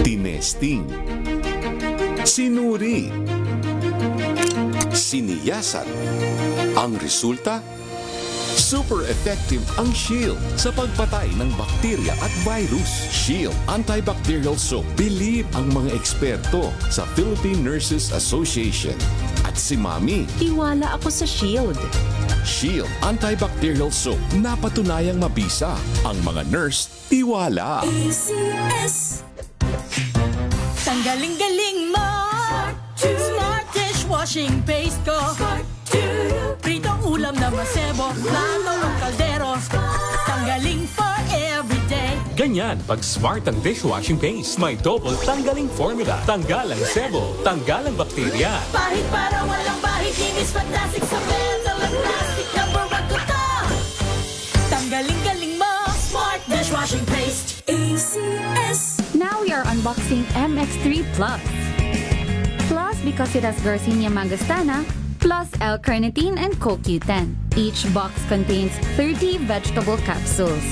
tinesting, sinuri, siniyasan. Ang resulta? Super effective ang Shield sa pagpatay ng bakterya at virus. Shield Antibacterial Soap. Believe ang mga eksperto sa Philippine Nurses Association. At si Mami. Tiwala ako sa Shield. Shield Antibacterial Soap. Napatunayang mabisa. Ang mga nurse, tiwala. ACS. Tanggaling-galing mo. Smart dishwashing paste ko. Pritong ulam na masebo. Plato ng kaldero. Tanggaling for everyday. Ganyan pag smart ang dishwashing paste. May double tanggaling formula. Tanggal ang sebo, tanggal ang bakterya. Bahid para walang bahid. Linis fantastic sa metal at plastic. Number one ko to. Tanggaling-galing mo. Smart dishwashing paste. ACS. Now we are unboxing MX3 Plus. Plus because it has Garcinia mangostana, plus L-carnitine and CoQ10. Each box contains 30 vegetable capsules.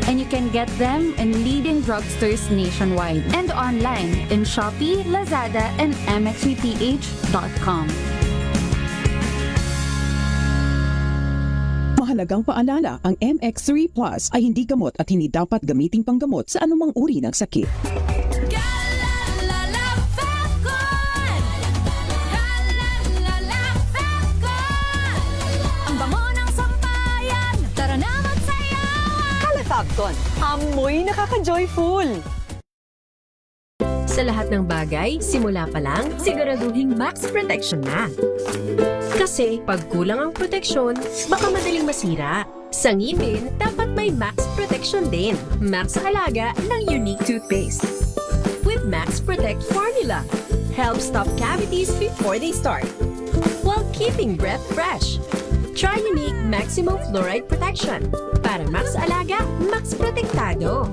And you can get them in leading drugstores nationwide and online in Shopee, Lazada, and mx3ph.com. Mahalagang paalala, ang MX3 Plus ay hindi gamot at hindi dapat gamiting panggamot sa anumang uri ng sakit. Ang bango ng sampayan. Tara na magsayawan. Calefacton, amoy nakaka-joyful. Sa lahat ng bagay, simula pa lang, siguraduhing max protection na. Kasi pag kulang ang proteksyon, baka madaling masira. Sa ngipin, dapat may max protection din. Max Alaga ng Unique Toothpaste. With Max Protect Formula, help stop cavities before they start, while keeping breath fresh. Try Unique Maximum Fluoride Protection. Para Max Alaga, Max Protektado.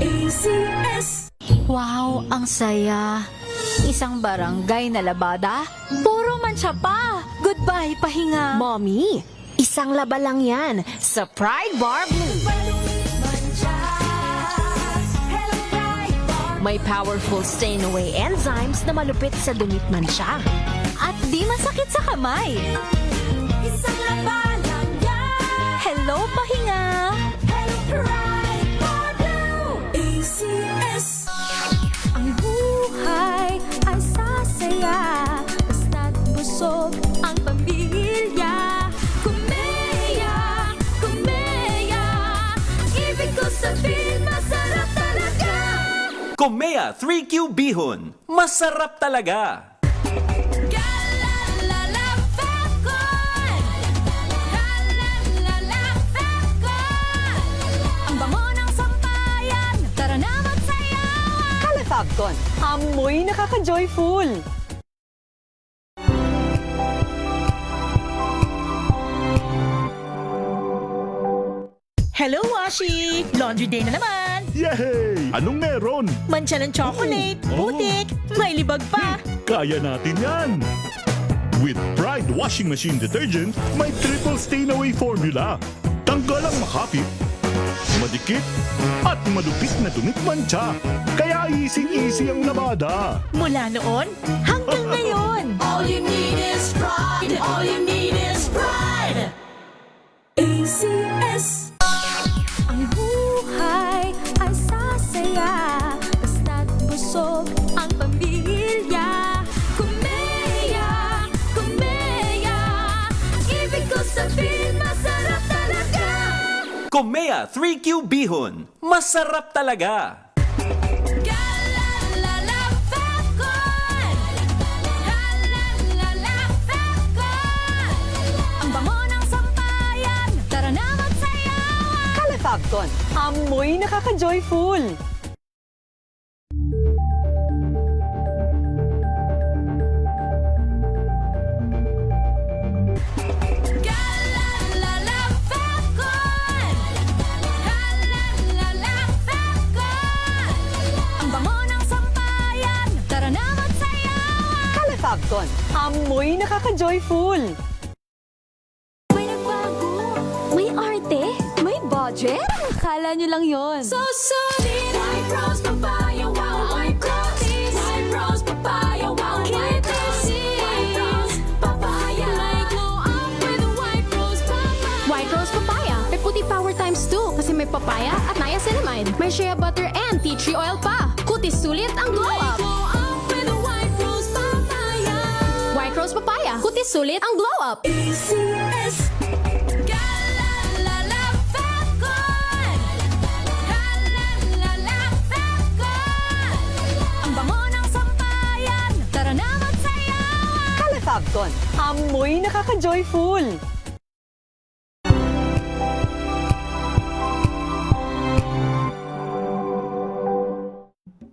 ACS. Wow, ang saya. Isang barangay na labada, puro mancha pa. Goodbye, pahinga. Mommy, isang laba lang yan sa Pride Bar Blue. May powerful stain-away enzymes na malupit sa dumit mancha. At di masakit sa kamay. Isang laba lang yan. Hello, pahinga. Hello, Pride Bar Blue. ACS. Ang buhay ay sasaya, basta't busog ang pamilya. Kumeya, kumeya. Ibig ko sabihin, masarap talaga. Komea 3Q Bihon. Masarap talaga. Ang bango ng sampayan. Tara na magsayawan. Calefacton, amoy nakaka-joyful. Hello, Washi! Laundry day na naman! Yay! Anong meron? Mancha ng chocolate, putik, may libag pa. Kaya natin yan! With Pride Washing Machine Detergent, may triple stain-away formula. Tanggal ang makapit, madikit, at madupit na dumit mancha. Kaya easy-easy ang labada. Mula noon hanggang ngayon. All you need is pride. All you need is pride. ACS. Ang buhay ay sasaya, basta't busog ang pamilya. Kumeya, kumeya. Ibig ko sabihin, masarap talaga. Komea 3Q Bihon. Masarap talaga. Ang bango ng sampayan. Tara na magsayawan. Calefacton, amoy nakaka-joyful. Ang bango ng sampayan. Tara na magsayawan. Calefacton, amoy nakaka-joyful. May nagbago, may arte, may budget. Akala nyo lang yon. So solid, White Rose Papaya, wow, papaya at niacinamide. May shea butter and tea tree oil pa. Kutis sulit ang glow up. White rose papaya. Kutis sulit ang glow up. Ang bango ng sampayan. Tara na magsayawan. Calefabcon, amoy nakaka-joyful.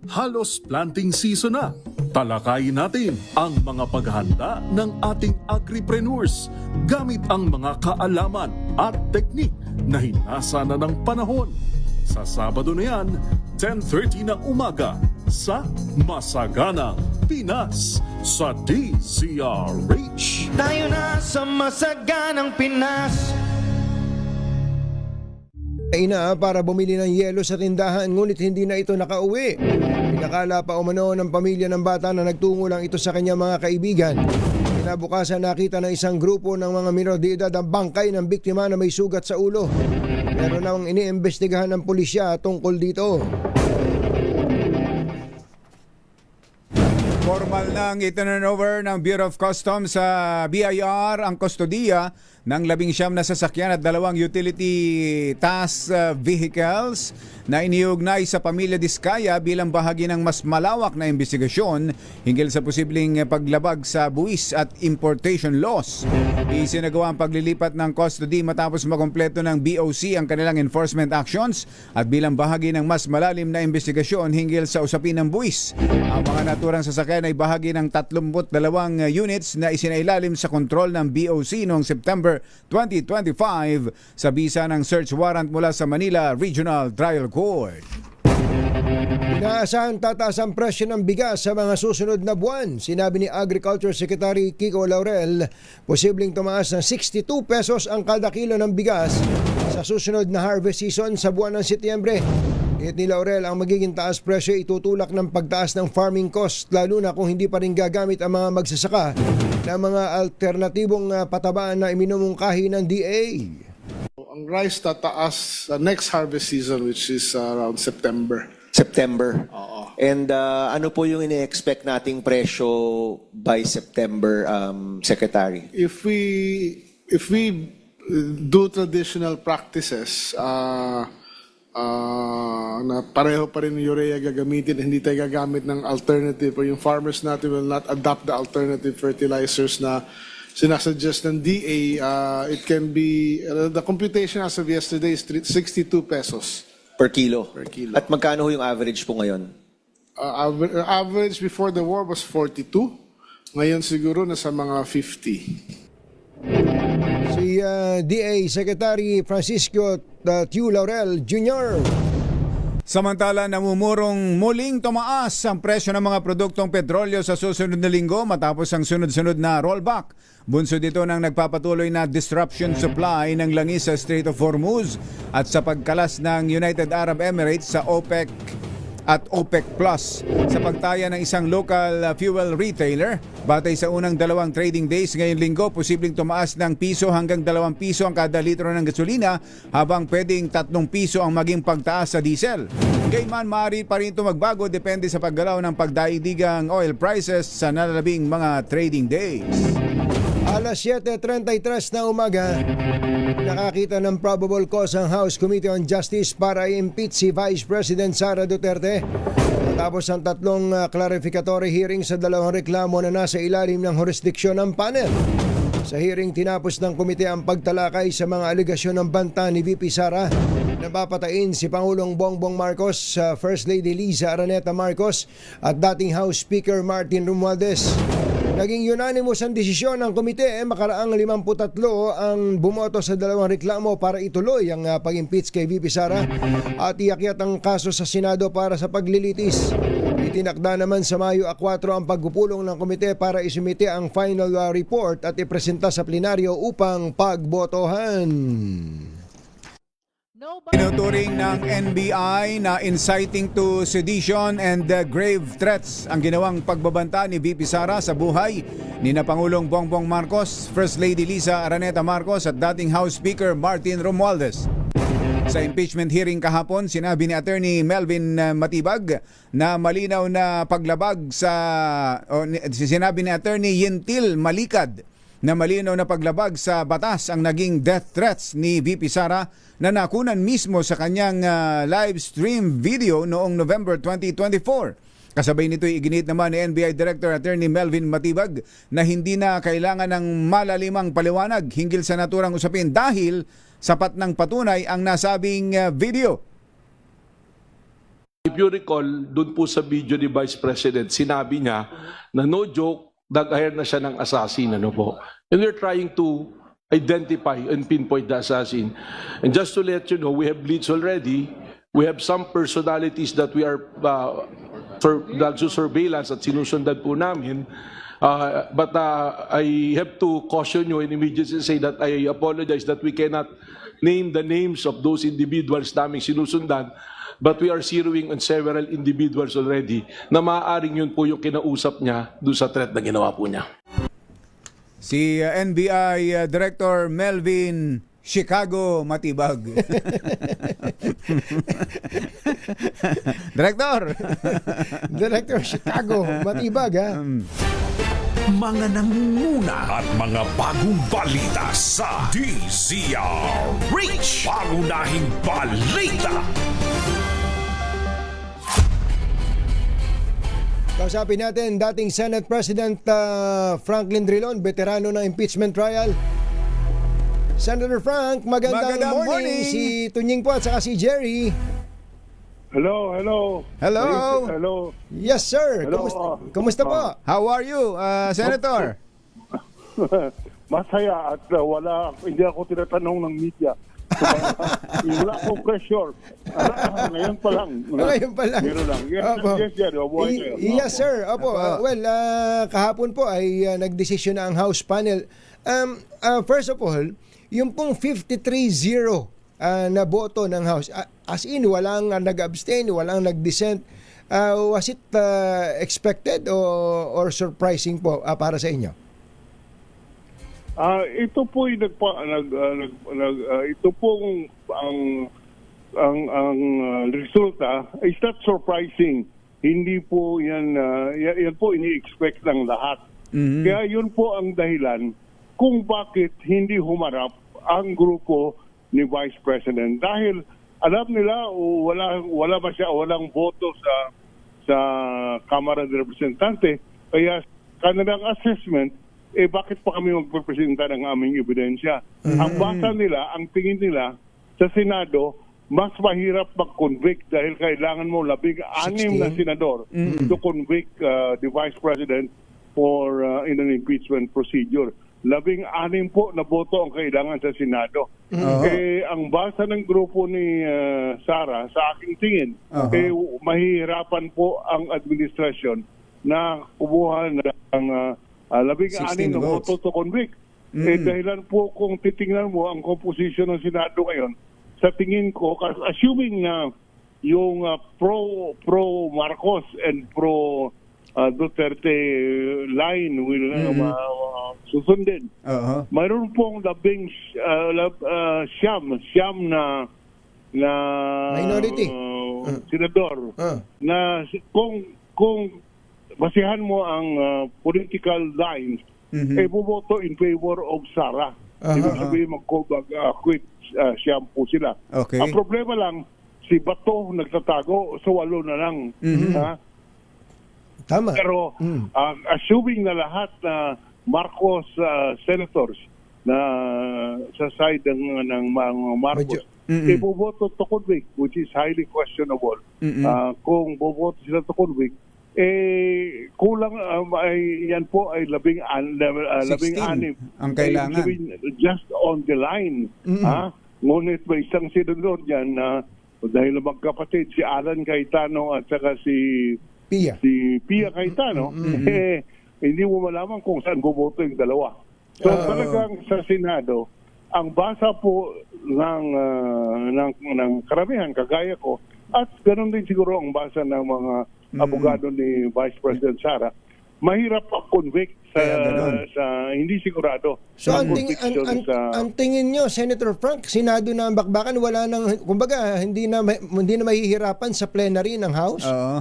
Halos planting season na. Talakayin natin ang mga paghahanda ng ating agripreneurs gamit ang mga kaalaman at teknik na hinasa na ng panahon. Sa Sabado na yan, 10:30 ng umaga sa Masaganang Pinas sa DZRH. Tayo na sa Masaganang Pinas. Ina para bumili ng yelo sa tindahan ngunit hindi na ito nakauwi. Pinakala pa umano ng pamilya ng bata na nagtungo lang ito sa kanyang mga kaibigan. Kinabukasan nakita ng isang grupo ng mga minor de edad ang bangkay ng biktima na may sugat sa ulo. Meron nang iniimbestigahan ng pulisya tungkol dito. Formal nang itinurnover ng Bureau of Customs sa BIR ang kustodiya ng 19 na sasakyan at 2 utility task vehicles na iniugnay sa pamilya Diskaya bilang bahagi ng mas malawak na investigasyon hinggil sa posibleng paglabag sa buwis at importation laws. Isinagawa ang paglilipat ng custody matapos makompleto ng BOC ang kanilang enforcement actions at bilang bahagi ng mas malalim na investigasyon hinggil sa usapin ng buwis. Ang mga naturang sasakyan ay bahagi ng 32 units na isinailalim sa kontrol ng BOC noong September 2025 sa bisa ng search warrant mula sa Manila Regional Trial Court. Inaasahan tataas ang presyo ng bigas sa mga susunod na buwan. Sinabi ni Agriculture Secretary Kiko Laurel, posibleng tumaas ng 62 pesos ang kada kilo ng bigas sa susunod na harvest season sa buwan ng Setyembre. Ni Laurel, ang magiging taas presyo itutulak ng pagtaas ng farming cost lalo na kung hindi pa rin gagamit ang mga magsasaka ng mga alternatibong patabaan na iminumungkahi ng DA. Ang rice tataas sa next harvest season which is around September. Oo. And ano po yung ini-expect nating presyo by September, Secretary? If we do traditional practices, na pareho pa rin yung urea gagamitin, hindi tayo gagamit ng alternative or yung farmers natin will not adopt the alternative fertilizers na sinasuggest ng DA, it can be, the computation as of yesterday is 62 pesos. Per kilo? Per kilo. At magkano ho yung average po ngayon? Average before the war was 42. Ngayon siguro nasa mga 50. Si DA Secretary Francisco Tiu Laurel Jr. Samantala, namumurong muling tumaas ang presyo ng mga produktong petrolyo sa susunod na linggo matapos ang sunod-sunod na rollback. Bunso dito ng nagpapatuloy na disruption supply ng langis sa Strait of Hormuz at sa pagkalas ng United Arab Emirates sa OPEC at OPEC Plus. Sa pagtaya ng isang local fuel retailer, batay sa unang 2 trading days ngayong linggo, posibleng tumaas ng piso hanggang 2 piso ang kada litro ng gasolina habang pwedeng 3 piso ang maging pagtaas sa diesel. Gayman, maaari pa rin ito magbago depende sa paggalaw ng pagdaigdigang oil prices sa nalalabing mga trading days. Alas 7:33 na umaga, nakakita ng probable cause ang House Committee on Justice para i-impeach si Vice President Sara Duterte. Matapos ang 3 clarificatory hearing sa 2 reklamo na nasa ilalim ng jurisdiksyon ng panel. Sa hearing, tinapos ng komite ang pagtalakay sa mga aligasyon ng banta ni VP Sara na papatain si Pangulong Bongbong Marcos, First Lady Liza Araneta Marcos at dating House Speaker Martin Romualdez. Naging unanimous ang desisyon ng komite, makaraang 53 ang bumoto sa 2 reklamo para ituloy ang pag-impeach kay VP Sara at iakyat ang kaso sa Senado para sa paglilitis. Itinakda naman sa Mayo 4 ang pagpupulong ng komite para isumite ang final report at ipresenta sa plenaryo upang pagbotohan. Tinuturing ng NBI na inciting to sedition and grave threats ang ginawang pagbabanta ni VP Sara sa buhay ni na Pangulong Bongbong Marcos, First Lady Liza Araneta Marcos at dating House Speaker Martin Romualdez. Sa impeachment hearing kahapon, sinabi ni Attorney Melvin Matibag na malinaw na paglabag sinabi ni Attorney Yentil Malikad na malinaw na paglabag sa batas ang naging death threats ni VP Sara na nakunan mismo sa kanyang live stream video noong November 2024. Kasabay nito'y iginit naman ni NBI Director Attorney Melvin Matibag na hindi na kailangan ng malalimang paliwanag hinggil sa naturang usapin dahil sapat ng patunay ang nasabing video. If you recall, doon po sa video ni Vice President, sinabi niya na no joke, nag-hire na siya ng assassin. Ano po? And we're trying to identify and pinpoint the assassin. And just to let you know, we have leads already. We have some personalities that we are surveillance at sinusundan po namin. But I have to caution you and immediately say that I apologize that we cannot name the names of those individuals naming sinusundan. But we are zeroing on several individuals already na maaaring yun po yung kinausap niya doon sa threat na ginawa po niya. Si NBI Director Melvin Chicago Matibag. Director Chicago Matibag, ha? Mga nangunguna at mga bagong balita sa DZRH. Pangunahing balita. Kausapin natin dating Senate President Franklin Drilon, veterano ng impeachment trial. Senator Frank, magandang morning. Si Tunying po at saka si Jerry. Hello. Hello. Yes, sir. Hello. Kumusta po? How are you, Senator? Masaya at hindi ako tinatanong ng media. Wala akong pressure. Ngayon pa lang. Meron lang. Yes, sir. Opo. Kahapon po ay nagdesisyon na ang House panel. First of all, yung pong 53-0 na boto ng House, as in, walang nag-abstain, walang nag-dissent. Was it expected or surprising po para sa inyo? Ito po ito pong ang resulta is not surprising. Hindi po yan po ini-expect ng lahat. Mm-hmm. Kaya yun po ang dahilan kung bakit hindi humarap ang grupo ni Vice President dahil alam nila walang boto sa Kamara de Representante, kaya kanilang assessment bakit pa kami magprepresenta ng aming ebidensya? Mm-hmm. Ang basa nila, ang tingin nila sa Senado, mas mahirap mag-convict dahil kailangan mo 16 na senador to convict the Vice President for in an impeachment procedure. 16 po na boto ang kailangan sa Senado. Ang basa ng grupo ni Sara, sa aking tingin, mahihirapan po ang administrasyon na kumuha ng 16 na boto to convict. Dahilan po kung titingnan mo ang composition ng Senado ngayon, sa tingin ko, assuming na yung pro Marcos and pro Duterte line will susundin. Mayroon pong siyam na minority senador na kung basihan mo ang political lines, buboto in favor of Sara. Ibig sabihin mag-quit siyam po sila. Okay. Ang problema lang, si Bato nagtatago, so 8 na lang. Tama. Pero assuming na lahat na Marcos senators na sa side ng mga Marcos, boboto to convict, which is highly questionable. Kung boboto sila to convict, kulang yan po ay 16 ang kailangan. Just on the line. Ngunit may isang senador dyan na dahil magkapatid si Alan Cayetano at saka si Pia Cayetano, hindi mo malaman kung saan boboto yung dalawa. So talagang sa Senado, ang basa po ng karamihan, kagaya ko, at ganoon din siguro ang basa ng mga abogado ni Vice President Sara, mahirap convict sa hindi sigurado. So ng ang, conviction ang tingin nyo, Senator Frank, Senado na ang bakbakan, wala nang, kumbaga, hindi na mahihirapan sa plenary ng House? Oo.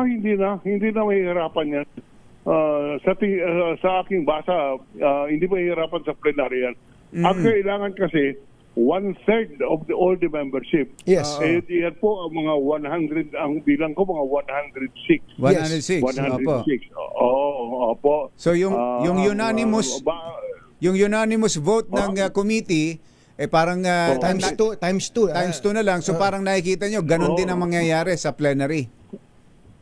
Hindi na mahihirapan yan. Sa aking basa, hindi mahihirapan sa plenary yan. Ang kailangan kasi, 1/3 of the membership. Yes. Yan po ang mga 100, ang bilang ko mga 106. 106. 106. Opo. So yung unanimous vote ng committee parang times 2 na lang. So parang nakikita nyo ganun din ang mangyayari sa plenary.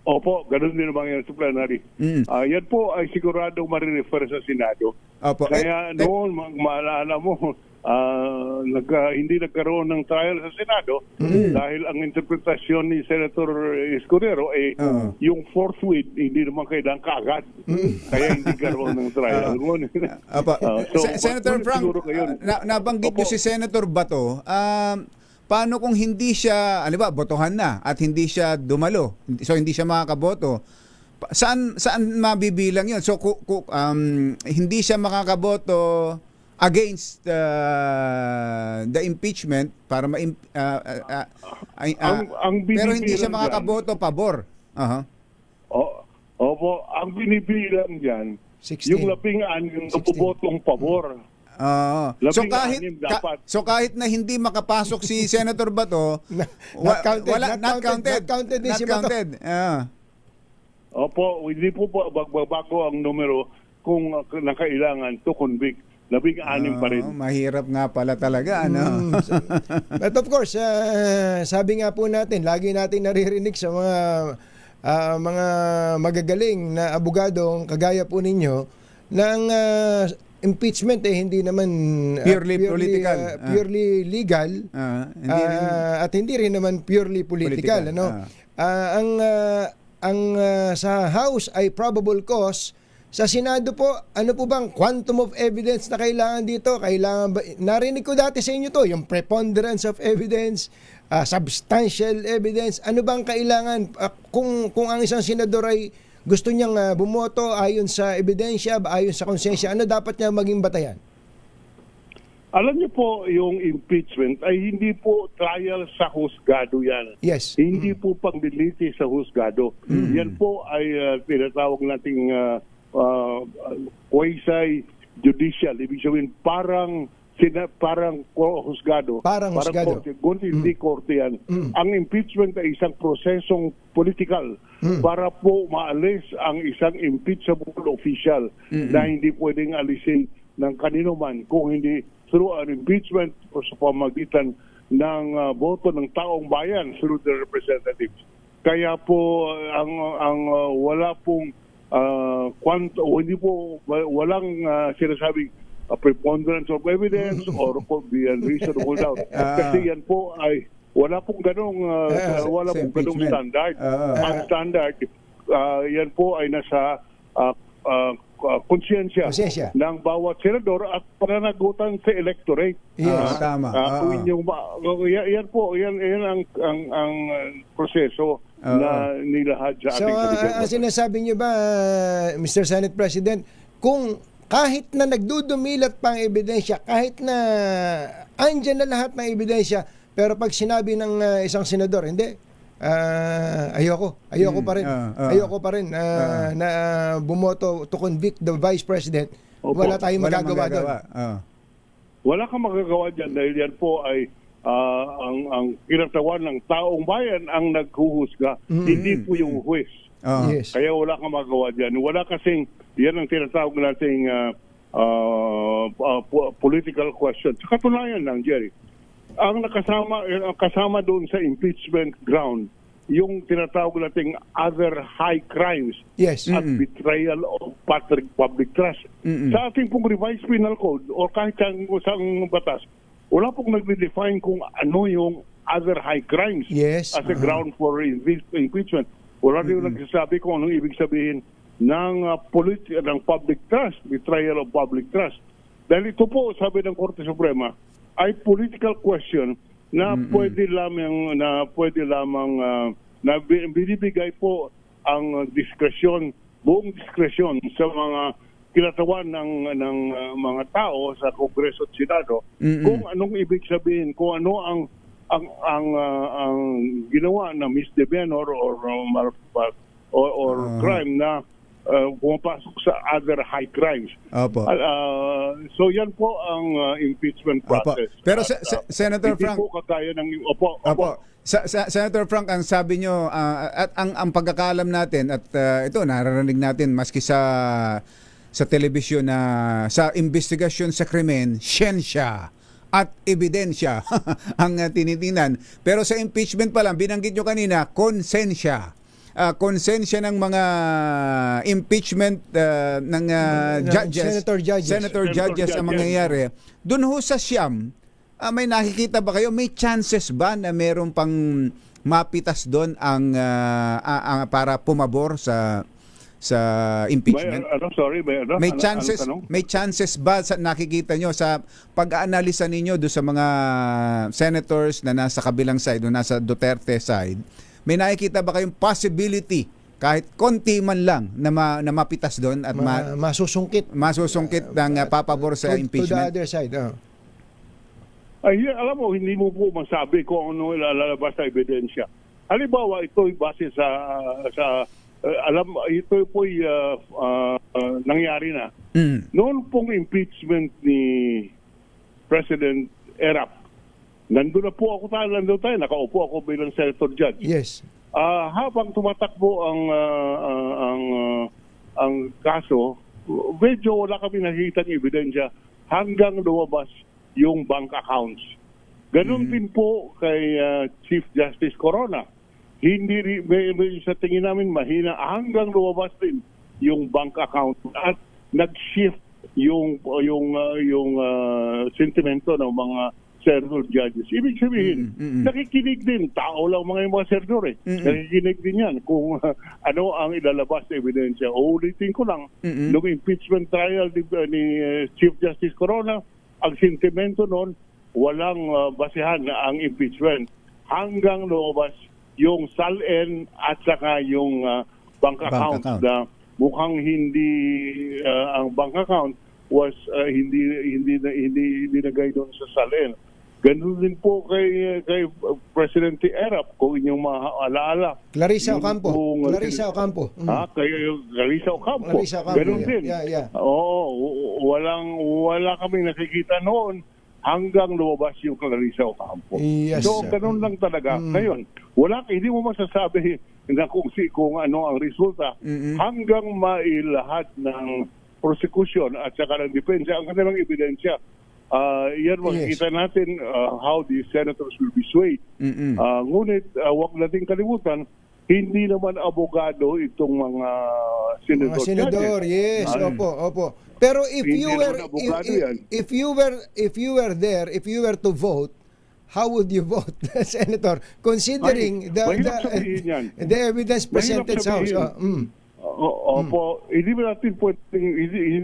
Opo, ganun din ang mangyayari sa plenary. Yan po ay sigurado marirefer sa Senado. Opo. Kaya noon maalala mo hindi nagkaroon ng trial sa Senado dahil ang interpretasyon ni Senator Escudero yung forthwith hindi naman kailangan kaagad. Kaya hindi karoon ng trial. Senator Frank, nabanggit niyo si Senator Bato. Paano kung hindi siya, botohan na at hindi siya dumalo? So hindi siya makakaboto. Saan mabibilang 'yon? So hindi siya makakaboto against the impeachment para pero hindi siya makakaboto pabor. Opo, ang binibilang diyan yung 16 yung nabobotong pabor. So kahit na hindi makapasok si Senator Bato, not counted. Opo, hindi po bago ang numero kung nakailangan to convict. 16 pa rin. Mahirap nga pala talaga, ano? But of course, sabi nga po natin, lagi natin naririnig sa mga magagaling na abogadong kagaya po ninyo ng impeachment hindi naman purely political, purely legal, at hindi rin naman purely political. Ang sa House ay probable cause. Sa Senado po, ano po bang quantum of evidence na kailangan dito? Narinig ko dati sa inyo to, yung preponderance of evidence, substantial evidence. Ano bang kailangan kung ang isang senador ay gusto niyang bumoto ayon sa ebidensya, ayon sa konsensya, ano dapat niya maging batayan? Alam niyo po, yung impeachment ay hindi po trial sa husgado yan. Yes. Hindi po pangliliti sa husgado. Yan po ay tinatawag nating quasi-judicial. Ibig sabihin, parang husgado. Parang husgado. Korte, hindi korte yan. Ang impeachment ay isang prosesong politikal para po maalis ang isang impeachable official na hindi pwedeng alisin ng kanino man kung hindi through an impeachment o sa pamagitan ng boto ng taong bayan through the representatives. Kaya po ang wala pong walang sinasabing preponderance of evidence or could be unreasonable doubt. Kasi yan po ay wala pong ganong standard. Ang standard yan po ay nasa konsyensya ng bawat senador at pananagutan sa electorate. Yes. Tama. Yan po, yan ang proseso na nilahad sa ating So, ang sinasabi niyo ba, Mr. Senate President, kung kahit na nagdudumilat pa ang ebidensya, kahit na andyan na lahat ng ebidensya, pero pag sinabi ng isang senador, hindi, ayoko pa rin na bumoto to convict the Vice President, wala tayong magagawa doon. Wala kang magagawa dyan dahil yan po ay ang kinatawan ng taong bayan ang naghuhusga, hindi po yung huwes. Yes. Kaya wala kang magagawa dyan. Wala kasing, yan ang tinatawag nating political question. Sa katunayan lang, Jerry, ang kasama doon sa impeachment ground, yung tinatawag nating other high crimes at betrayal of public trust. Sa ating pong revised penal code o kahit saang batas, wala pong nag-define kung ano yung other high crimes as a ground for impeachment. Wala rin nagsasabi kung anong ibig sabihin ng public trust, betrayal of public trust. Dahil ito po, sabi ng Korte Suprema, ay political question na pwede lamang na binibigay po ang diskresyon buong diskresyon sa mga kinatawan ng mga tao sa Kongreso at Senado kung anong ibig sabihin, kung ano ang ginawa na misdemeanor or crime na pumapasok sa other high crimes. Opo. So yan po ang impeachment process. Pero Senator hindi Frank, po kagaya ng Senator Frank, ang sabi nyo at ang pagkakaalam natin at ito naririnig natin maski sa telebisyon na sa investigasyon sa krimen, siyensya at ebidensya ang tinitingnan. Pero sa impeachment pa lang, binanggit nyo kanina, konsensya. Konsensya ng mga impeachment ng judges, Senator judges ang mangyayari. Doon ho sa Siyam, may nakikita ba kayo, may chances ba na meron pang mapitas doon ang para pumabor sa impeachment? May chances ba sa nakikita nyo sa pag-aanalisa ninyo do sa mga senators na nasa kabilang side o nasa Duterte side? May nakikita ba kayong possibility kahit konti man lang na mapitas doon at masusungkit ng papabor sa impeachment? To the other side. Ay, alam mo, hindi mo po masabi kung ano ilalabas sa ebidensya. Halimbawa, ito'y base ito po'y nangyari na. Noon pong impeachment ni President Erap, nandun na po ako tayo, nakaupo ako bilang senator judge. Yes. Habang tumatakbo ang kaso, medyo wala kami nakikita ng ebidensya hanggang lumabas yung bank accounts. Ganun din po kay Chief Justice Corona. Hindi sa tingin namin mahina hanggang lumabas din yung bank account at nag-shift yung sentimento ng mga senator judges. Ibig sabihin, nakikinig din. Tao lang mga senador eh. Nakikinig din yan kung ano ang ilalabas na ebidensya. Ulitin ko lang, nung impeachment trial ni Chief Justice Corona, ang sentimento noon, walang basehan na ang impeachment. Hanggang lumabas yung SALN at saka yung bank account na mukhang hindi ang bank account was hindi nagay doon sa SALN. Ganun din po kay Presidente Erap, kung inyong maalaala. Clarissa Ocampo. Clarissa Ocampo. Clarissa Ocampo. Ganun din. Oo, wala kaming nakikita noon hanggang lumabas yung Clarissa Ocampo. Yes, so, ganun lang talaga. Ngayon, hindi mo masasabi na kung ano ang resulta hanggang mailahat ng prosecution at saka ng depensa ang kanilang ebidensya. Yan makikita natin how the senators will be swayed. Ngunit wag nating kalimutan, hindi naman abogado itong mga senador. Yes, opo. Pero if you were there, if you were to vote, how would you vote, Senator? Considering the evidence presented sa House. Opo, hindi ba natin pwedeng,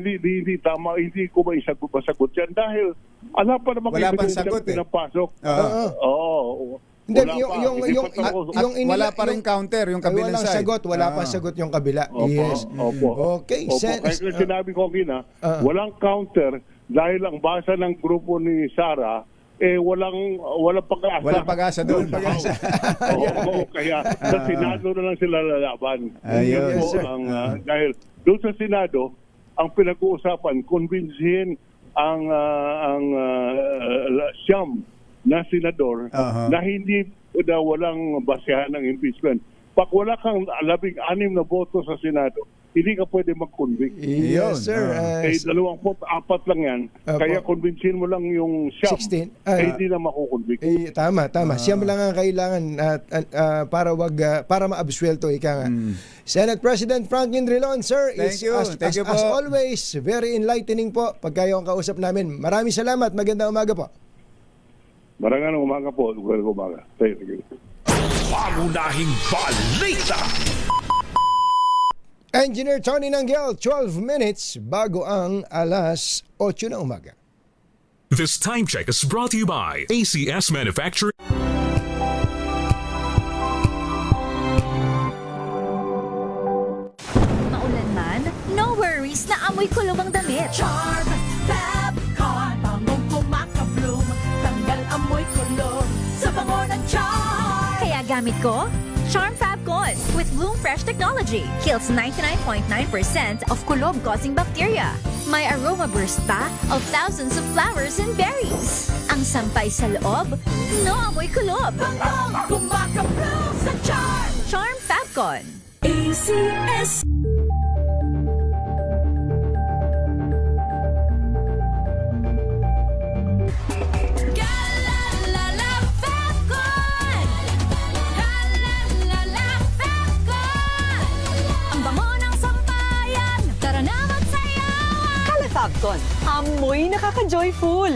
hindi tama, hindi ko masagot yan dahil wala pa namang evidence na pinapasok. Wala pa rin counter yung kabilang side. Wala pa sagot yung kabila. Yes. Okay. Kaya sinabi ko walang counter dahil ang basa ng grupo ni Sara walang pag-asa. Walang pag-asa doon. Kaya sa Senado na lang sila lalaban. Dahil doon sa Senado, ang pinag-uusapan, kumbinsihin ang siyam na senador na hindi na walang basehan ng impeachment. Pag wala kang 16 na boto sa Senado, hindi ka pwede mag-convict. Yes, sir. 24 lang yan. Kaya convincein mo lang yung 16. Hindi na makukonvict. Tama. Siyam lang ang kailangan para ma-absuelto ika nga. Senate President Franklin Drilon, sir, Thank you po. As always, very enlightening po pag kayo ang kausap namin. Maraming salamat. Magandang umaga po. Maraming umaga po. Umaga. Thank you. Pangunahing balita. Engineer Tony Nanggel, 12 minutes bago ang alas 8 na umaga. This time check is brought to you by ACS Manufacturing. Maulan kulob ang damit. Charm Fabcon, bangong kumaka-bloom, tanggal amoy kulob sa bango ng Charm. Kaya gamit ko, Charm Fabcon with Bloom Fresh technology. Kills 99.9% of kulob-causing bacteria. May aroma burst pa of thousands of flowers and berries. Ang sampay sa loob, no amoy kulob. Bangong kumaka-bloom sa Charm. Charm Fabcon. ACS. Fabcon, amoy nakaka-joyful.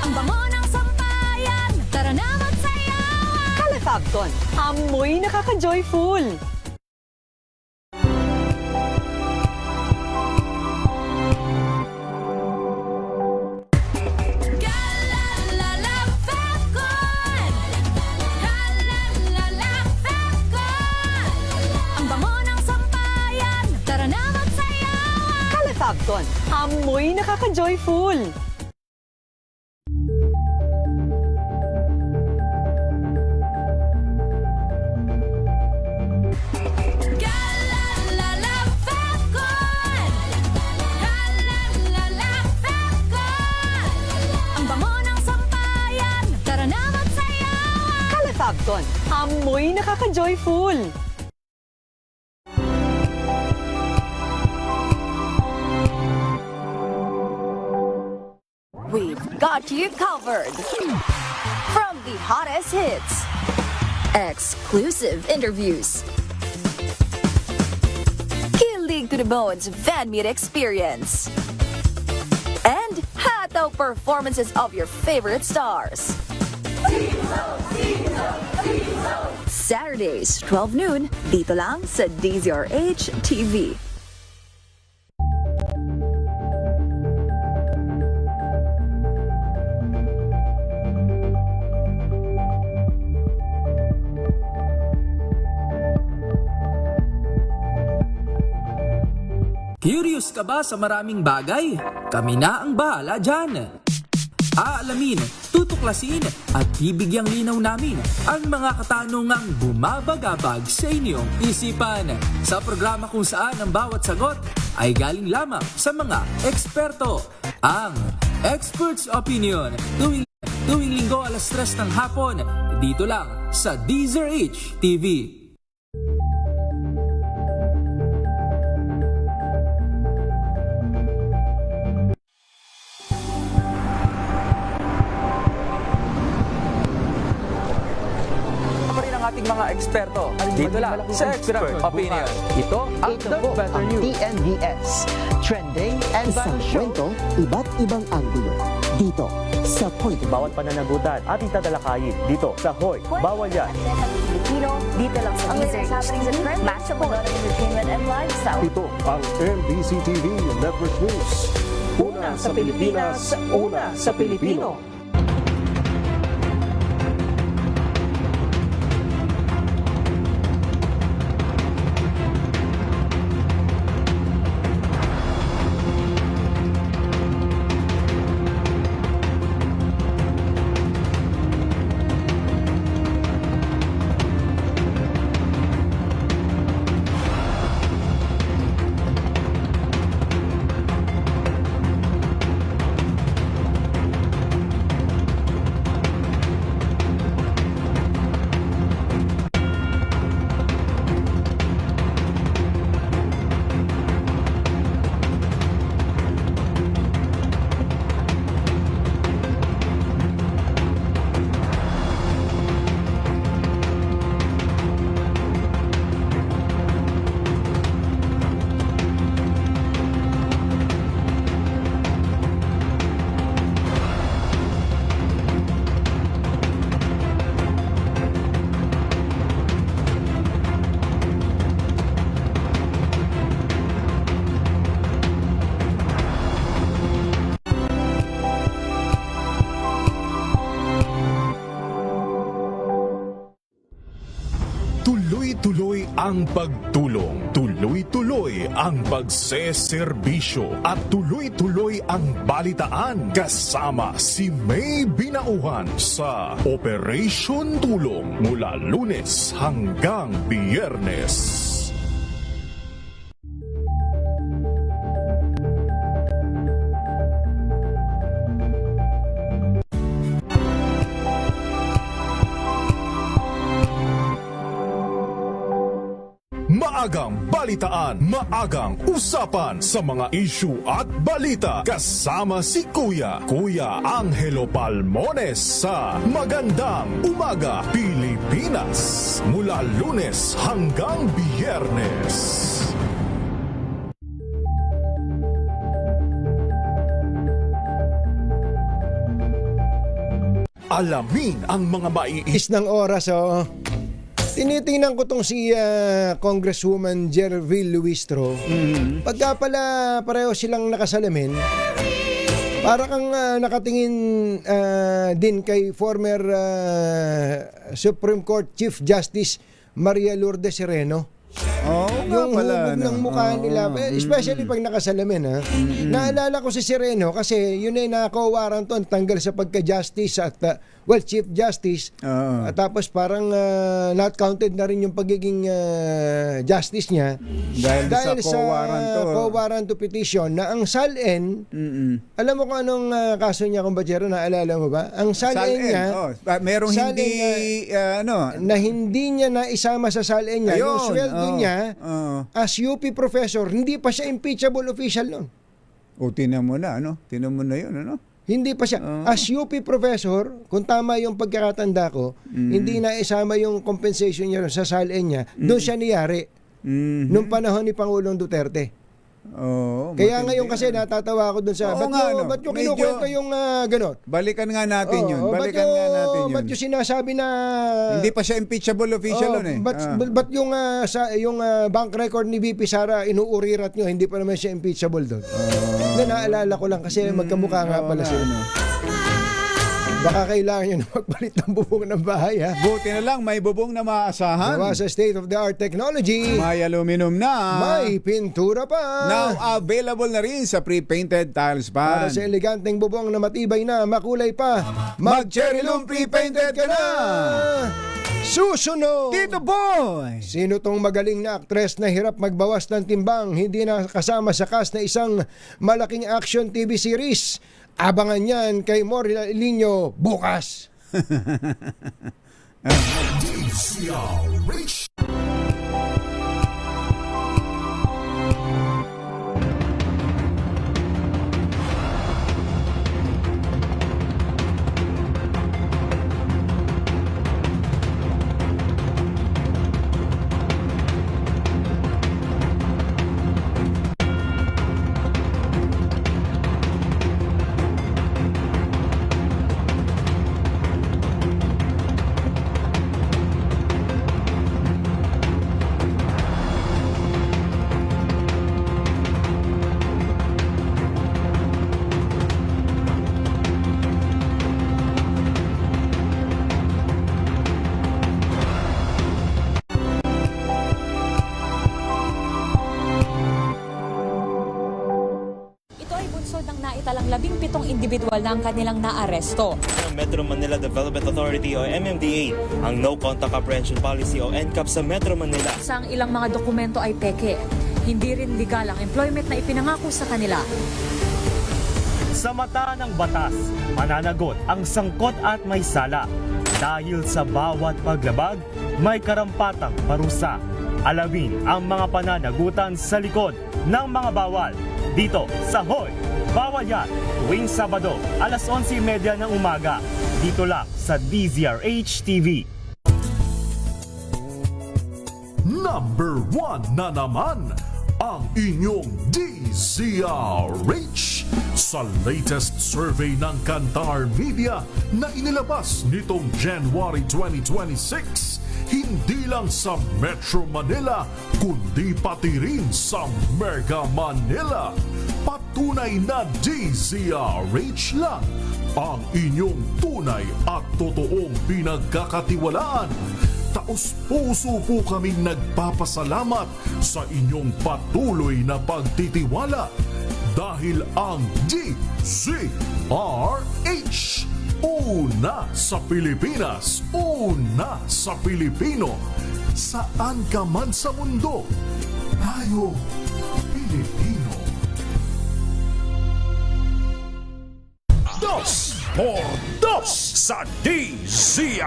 Ang bango ng sampayan, tara na magsayawan. Fabcon, amoy nakaka-joyful. Fabcon, amoy nakaka-joyful. Ang bango ng sampayan, tara na magsayawan. Fabcon, amoy nakaka-joyful. We've got you covered. From the hottest hits, exclusive interviews, kilig to the bones fan meet experience, and hataw performances of your favorite stars. Saturdays, 12 noon, dito lang sa DZRH TV. Curious ka ba sa maraming bagay? Kami na ang bahala dyan. Aalamin, tutuklasin at bibigyang linaw namin ang mga katanungang bumabagabag sa inyong isipan. Sa programa kung saan ang bawat sagot ay galing lamang sa mga eksperto. Ang Expert's Opinion, tuwing linggo alas 3 ng hapon, dito lang sa DZRH TV. Ating mga eksperto dito lang sa Expert Opinion. Ito ang The Better News. TNVS, trending and isang kwento, iba't ibang anggulo. Dito sa Point. Bawat pananagutan ating tatalakayin dito sa Hoy. Bawal yan. Filipino, dito lang sa DZRH, matchable entertainment and lifestyle. Ito ang MBC TV Network News. Una sa Pilipinas, una sa Pilipino. Tuloy-tuloy ang pagtulong, tuloy-tuloy ang pagseserbisyo, at tuloy-tuloy ang balitaan kasama si May Binauhan sa Operation Tulong mula Lunes hanggang Biyernes. Maagang balitaan, maagang usapan sa mga issue at balita kasama si Kuya Angelo Palmones sa Magandang Umaga Pilipinas mula Lunes hanggang Biyernes. Alamin ang mga maiis ng oras, oh. Tinitingnan ko tong si Congresswoman Jerville Luistro. Pagka pala pareho silang nakasalamin, para kang nakatingin din kay former Supreme Court Chief Justice Maria Lourdes Sereno. Yung hubog ng mukha nila, especially pag nakasalamin, ha. Naalala ko si Sereno kasi yun ay nakawaran to, tanggal sa pagka-justice at Chief Justice. At tapos parang not counted na rin yung pagiging justice niya dahil sa co-warrant to petition na ang SALN, alam mo kung anong kaso niya, kumbachero, naalala mo ba? Ang SALN niya, merong hindi na hindi niya na isama sa SALN niya, yung sweldo niya as UP professor, hindi pa siya impeachable official nun. Tinan mo na, Tinan mo na yun, Hindi pa siya. As UP professor, kung tama yung pagkakatanda ko, hindi na isama yung compensation niya sa SALN niya. Doon siya niyari. Nung panahon ni Pangulong Duterte. Kaya ngayon kasi natatawa ako doon sa ba't nyo kinukwento yung gano'n? Balikan nga natin yun. Ba't yung sinasabi na hindi pa siya impeachable official nun eh. Ba't yung bank record ni VP Sara inuurirat nyo, hindi pa naman siya impeachable doon? Naalala ko lang kasi magkamukha nga pala sila. Baka kailangan nyo na magpalit ng bubong ng bahay, ha? Buti na lang, may bubong na maasahan. Gawa sa state-of-the-art technology. May aluminum na. May pintura pa. Now available na rin sa pre-painted tiles pan. Para sa eleganteng bubong na matibay na, makulay pa, mag-Cherylum pre-painted ka na! Susunod! Tito Boy! Sino tong magaling na aktres na hirap magbawas ng timbang, hindi na kasama sa cast na isang malaking action TV series? Abangan yan kay Morlino bukas. Naitalang 17 individual na ang kanilang naaresto. Metro Manila Development Authority o MMDA ang No Contact Apprehension Policy o NCAP sa Metro Manila. Sa ang ilang mga dokumento ay peke. Hindi rin legal ang employment na ipinangako sa kanila. Sa mata ng batas, mananagot ang sangkot at may sala. Dahil sa bawat paglabag, may karampatang parusa. Alamin ang mga pananagutan sa likod ng mga bawal. Dito sa Hoy! Bawal yan, tuwing Sabado, alas 11:30 ng umaga. Dito lang sa DZRH TV. Number 1 na naman ang inyong DZRH sa latest survey ng Kantar Media na inilabas nitong January 2026. Hindi lang sa Metro Manila, kundi pati rin sa Mega Manila. Patunay na DZRH lang ang inyong tunay at totoong pinagkakatiwalaan. taos-puso po kaming nagpapasalamat sa inyong patuloy na pagtitiwala dahil ang DZRH, una sa Pilipinas, una sa Pilipino, saan ka man sa mundo, tayo Pilipino. Dos por dos sa DZRH.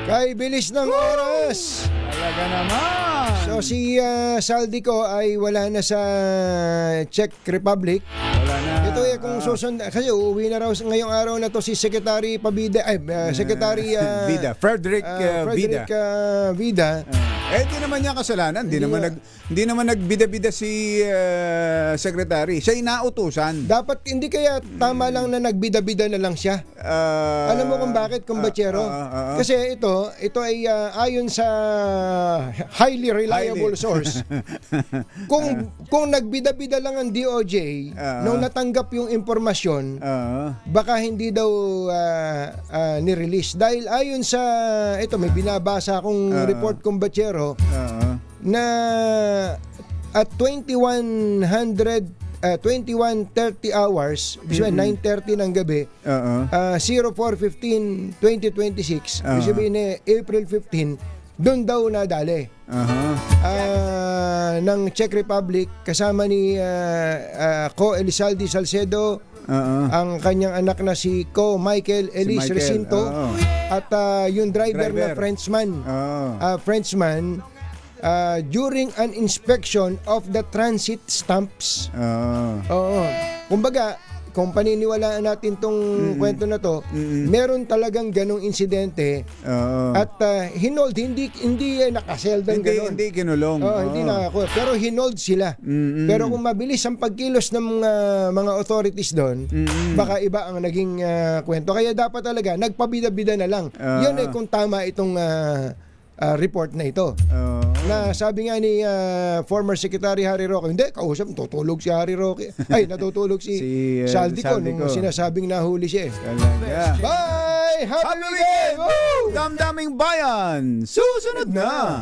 Kay bilis ng oras. Talaga naman. So si Saldico ay wala na sa Czech Republic. Wala na. Ito kung susundan kasi uuwi na raw ngayong araw na to si Secretary Pabida Secretary Vida, Frederick Vida. Di naman niya kasalanan. Hindi naman nagbida-bida si Secretary. Siya inautusan. Dapat hindi kaya tama lang na nagbida-bida na lang siya. Alam mo kung bakit, kumbachero? Kasi ito ay ayon sa highly reliable source. Kung nagbida-bida lang ang DOJ nung natanggap yung impormasyon, baka hindi daw ni-release. Dahil ayon sa ito, may binabasa akong report, kumbachero, na at 21:30 hours, 9:30 ng gabi, 04/15/2026, sabihin April 15, doon daw nadali. Ng Czech Republic kasama ni Ko Elizalde Salcedo, ang kanyang anak na si Ko Michael Elise Recinto, at yung driver na Frenchman, during an inspection of the transit stamps. Kumbaga, kung paniniwalaan natin tong kwento na to, meron talagang ganong insidente, at hinold, hindi nakaseldan ganon. Hindi kinulong. Hindi nakakuha. Pero hinold sila. Pero kung mabilis ang pagkilos ng mga authorities doon, baka iba ang naging kwento. Kaya dapat talaga, nagpabida-bida na lang. Yun kung tama itong report na ito. Na sabi nga ni former Secretary Harry Roque, hindi, kausap, tutulog si Harry Roque. Ay, natutulog si Saldico nung sinasabing nahuli siya. Bye! Happy weekend! Damdaming bayan! Susunod na!